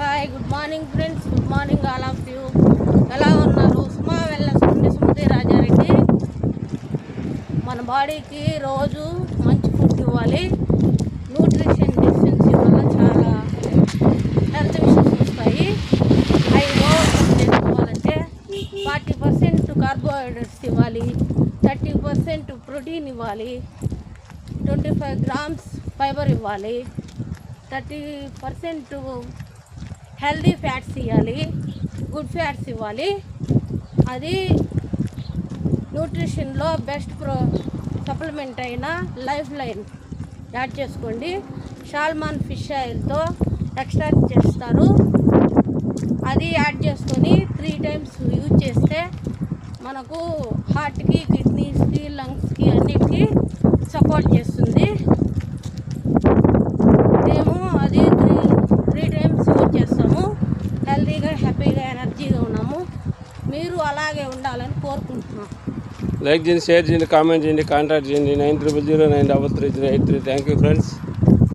Hi, good morning friends. Good morning all of you. ఎలా ఉన్నారు? సుమా wellness నుండి సుమతి రాజారెడ్డి. మన బాడీకి రోజు మంచి ఫుడ్ ఇవ్వాలి. న్యూట్రిషన్ డెఫిషియన్సీ వల్ల చాలా హెల్త్ ఇష్యూస్ వస్తాయి. అవి ఓవర్కమ్ చేసుకోవాలంటే 40% కార్బోహైడ్రేట్స్ ఇవ్వాలి, 30% ప్రోటీన్ ఇవ్వాలి, 25 grams ఫైబర్ ఇవ్వాలి, 30% హెల్దీ ఫ్యాట్స్ ఇవ్వాలి, గుడ్ ఫ్యాట్స్ ఇవ్వాలి. అది న్యూట్రిషన్లో బెస్ట్ సప్లిమెంట్ అయిన లైఫ్ లైన్ యాడ్ చేసుకోండి. సాల్మన్ ఫిష్ ఆయిల్తో ఎక్స్ట్రాక్ట్ చేస్తారు. అది యాడ్ చేసుకొని 3 times యూజ్ చేస్తే మనకు హార్ట్కి, కిడ్నీస్కి, లంగ్స్కి అన్నిటికీ సపోర్ట్ చేస్తుంది. మేము అది 3 times యూజ్ చేస్తాము. హెల్తీగా, హ్యాపీగా, ఎనర్జీగా ఉన్నాము. మీరు అలాగే ఉండాలని కోరుకుంటున్నాం. లైక్ చేయండి, షేర్ చేయండి, కామెంట్ చేయండి, కాంటాక్ట్ చేయండి 9009338383. Thank you friends.